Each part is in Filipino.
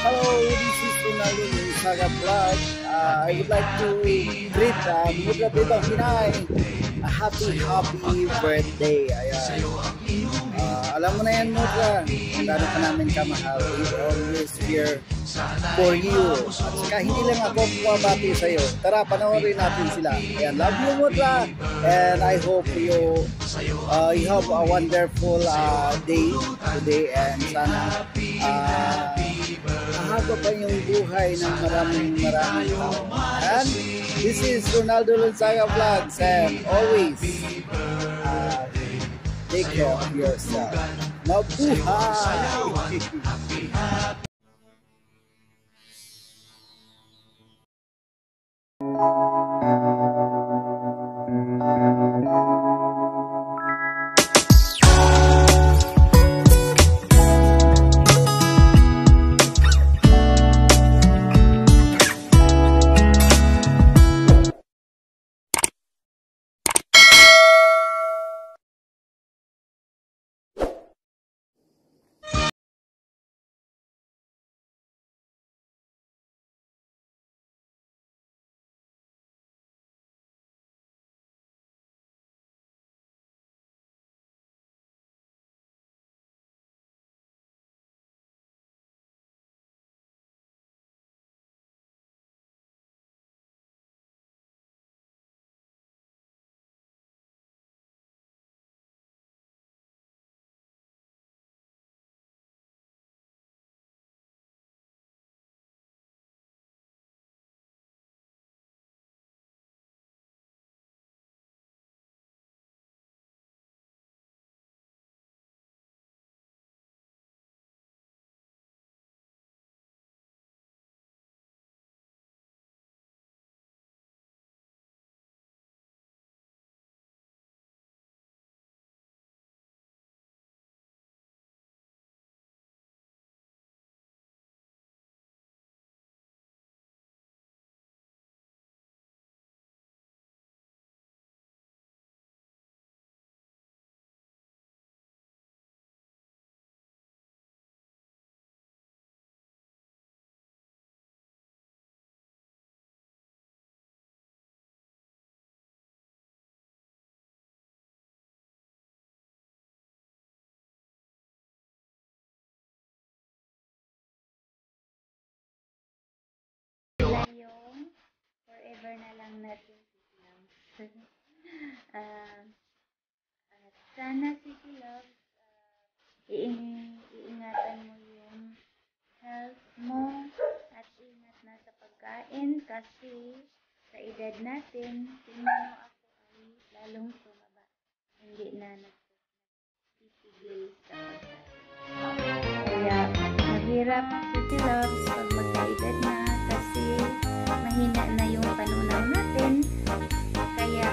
Hello, this is Ronaldo Saga Vlog. I would like to greet Mudra Bebang Pinay a happy birthday. Ayan. Alam mo na yan, Mudra, kung gano'n ka namin kamahal. We always here for you. At saka hindi lang ako bumabati sa'yo. Tara, panoorin natin sila. Ayan, love you, Mudra. And I hope you have a wonderful day today. And sana mahaba pa yung buhay ng maraming tao. And this is Ronaldo Lonzaga Vlogs, and always take care of yourself. Mabuhay! Forever na lang natin at sana City Love, iingatan mo yung health mo at ingat na sa pagkain kasi sa edad natin, tingnan mo ako ay lalong tumaba, hindi na nagtitigil sa pagkain. Kaya maghirap City Loves pag magkaedad na kasi mahina na yung panunaw natin, kaya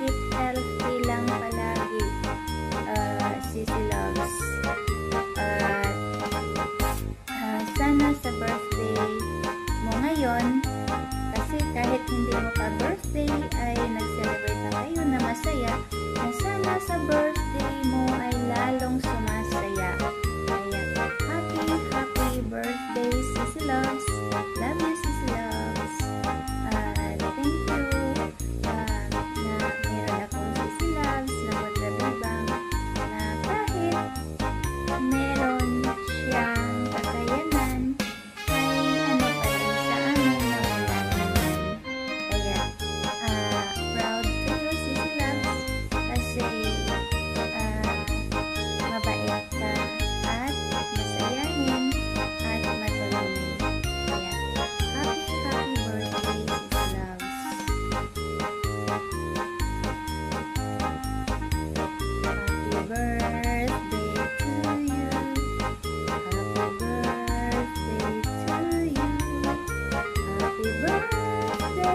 keep healthy lang palagi, Sissy Loves. Sana sa birthday mo ngayon, kasi kahit hindi mo pa birthday ay nag-celebrate na kayo na masaya, na sana sa birthday mo ay lalong sumasaya. Kaya happy birthday Sissy Loves. Love you Sissy Loves. Thank you na meron akong Sissy Loves na madrabibang na kahit meron siyang kakayanan ay ano pa rin sa amin na wala naman. Kaya proud to you Sissy Loves kasi mabait ka at masayahin at matulungin. Kaya happy birthday Sissy Loves. Happy birthday to you. Happy birthday to you. Happy birthday,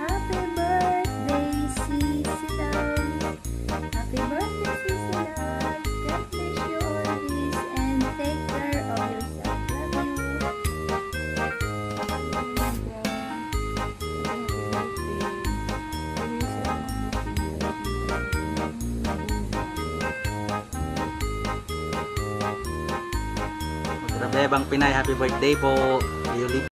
happy birthday Sissy Loves. Happy birthday Sissy Loves. God bless you always and take care of yourself. Love you. Bebang Pinay, happy birthday po. Yuli.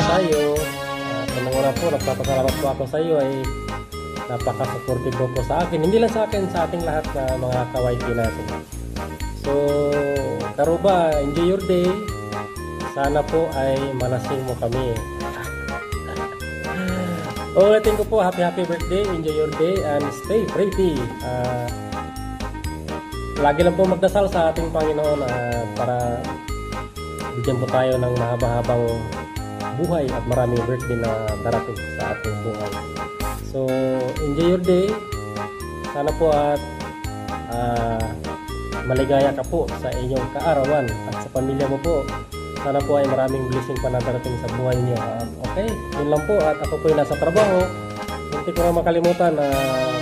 Tayo, unang-una po, nagpapasalamat po ako sa iyo ay napaka-supportive po sa akin. Hindi lang sa akin, sa ating lahat na mga ka-YT natin. So, Karuba, enjoy your day. Sana po ay malasing mo kami. Ulitin ko po, happy birthday, enjoy your day, and stay pretty. Lagi lang po magdasal sa ating Panginoon para bigyan po tayo ng mahaba-habang buhay at maraming birthday na darating sa ating buhay. So, enjoy your day. Sana po at maligaya ka po sa inyong kaarawan at sa pamilya mo po. Sana po ay maraming blessing pa na darating sa buhay niyo. Okay, yun lang po. At ako po ay nasa trabaho. Hindi ko na makalimutan na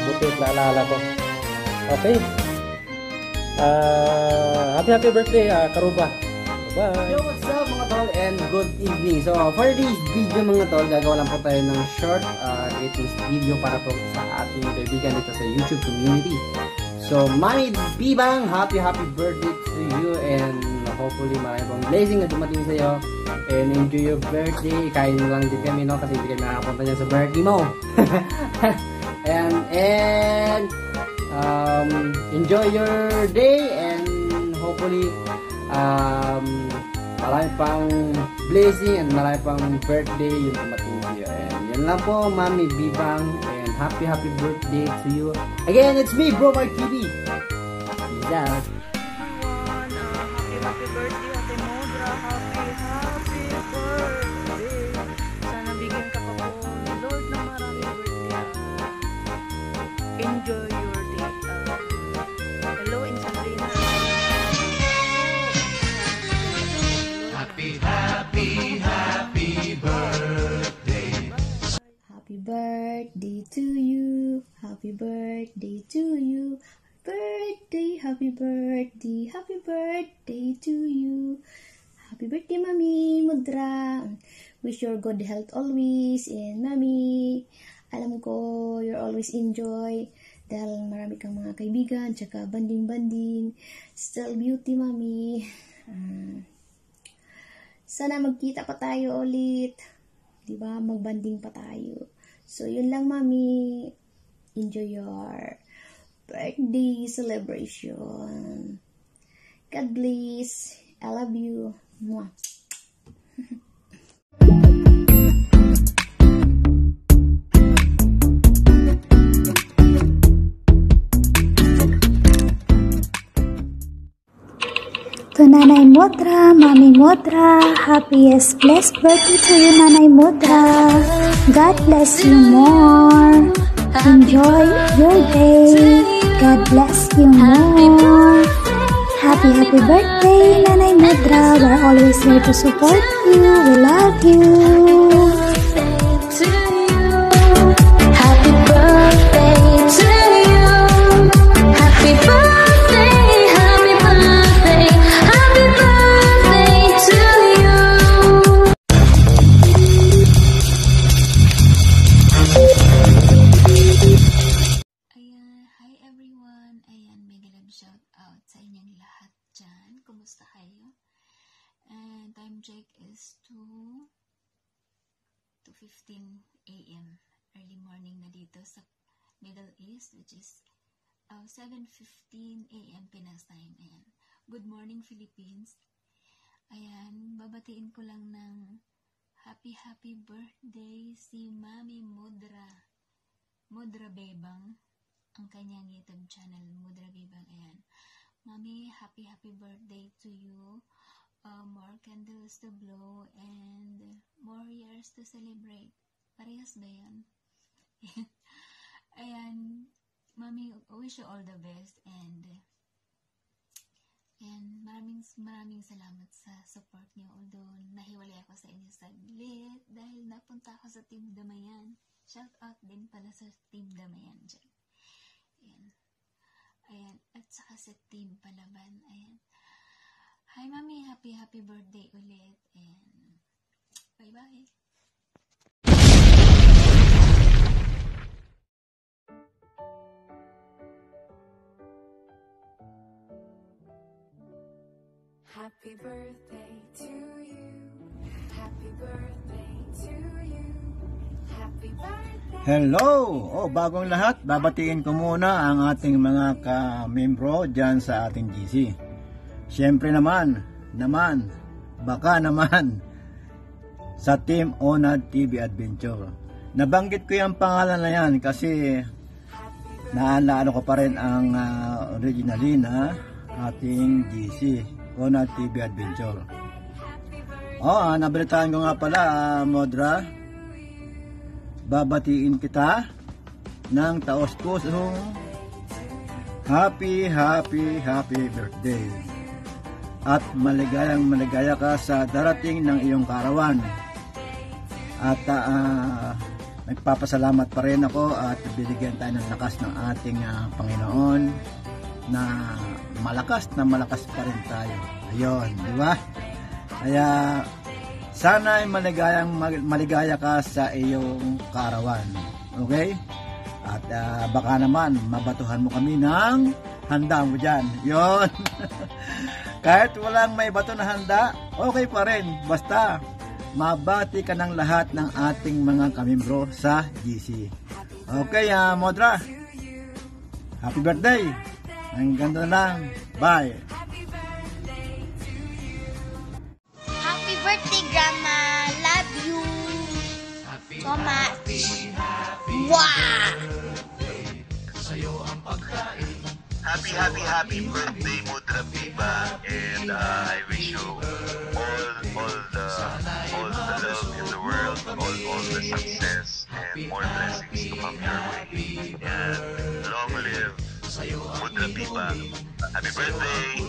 buti naalala ko. Okay. Happy birthday, Karuba. Bye. Yo, what's up mga tol and good evening. So for this video mga tol, gagawa lang po tayo ng short greetings video para po sa ating kaibigan dito sa YouTube community. So Mami Bibang, happy birthday to you and hopefully marami pong blessing na dumating sa iyo and enjoy your birthday. Kain lang din kami, no, kasi hindi kami nakapunta dyan sa birthday mo. and enjoy your day and hopefully marami pang blessing and marami pang birthday yung dumating sa iyo. And yun lang po, Mami Bibang, and happy birthday to you. Again, it's me, Bro Mark TV. Peace out. Everyone, happy birthday, Ate Modra. Happy birthday. Sana bigyan ka pa po ni Lord ng maraming birthday. Enjoy your day. Hello, Insandrina. Happy birthday to you. Happy birthday to you. Happy birthday to you. Happy birthday, Mami Mudra. Wish your good health always. And Mami, alam ko you're always enjoy dahil marami kang mga kaibigan, tsaka banding. Still beauty, Mami. Sana magkita pa tayo ulit. Diba? Magbanding pa tayo. So, yun lang, Mami. Enjoy your birthday celebration. God bless. I love you. Mwah. To Nanay Mudra, Mami Mudra, happiest blessed birthday to you, Nanay Mudra. God bless you more. Enjoy your day. God bless you more. Happy birthday, Nanay Mudra. We're always here to support you. We love you. Happy birthday to you. Happy birthday. Shout out sa inyong lahat dyan. Kumusta kayo? And time check is 2:15 a.m. Early morning na dito sa Middle East, which is 7:15 a.m. Pinas time. Ayan. Good morning, Philippines. Ayan, babatiin ko lang ng happy birthday si Mami Mudra. Mudra Bebang. Ang kanyang YouTube channel, Mudra Bebang. Ayan. Mami, happy birthday to you. More candles to blow and more years to celebrate. Parehas ba yan? Ayan. Mami, wish you all the best and maraming salamat sa support niyo. Although nahiwalay ako sa inyo saglit dahil napunta ako sa Team Damayan. Shout out din pala sa Team Damayan dyan. Ayan. At saka sa Team Palaban. Ayan. Hi, Mami. Happy birthday ulit. And bye-bye. Happy birthday to you. Happy birthday to you. Happy birthday. Hello! Bagong lahat, babatiin ko muna ang ating mga ka-membro dyan sa ating GC. Siyempre naman, baka naman, sa Team Onad TV Adventure. Nabanggit ko yung pangalan na yan kasi naalala ko pa rin ang originally na ating GC, Onad TV Adventure. Nabalitaan ko nga pala, Mudra, babatiin kita ng taos-pusong happy birthday at maligaya ka sa darating ng iyong kaarawan. At nagpapasalamat pa rin ako at binigyan tayo ng lakas ng ating Panginoon na malakas pa rin tayo. Ayun, di ba? Kaya sana ay maligaya ka sa iyong kaarawan. Okay? At baka naman mabatuhan mo kami ng handa mo dyan. Yun. Kahit walang may bato na handa, okay pa rin. Basta mabati ka ng lahat ng ating mga kamembro sa GC. Okay, Mudra. Happy birthday. Ang ganda lang. Bye. Happy birthday, Grandma. Love you so much. Wow! Happy birthday, Mudra Bebang, and I wish you all the love in the world, all the success and more blessings to come your way. And long live Mudra Bebang. Happy birthday!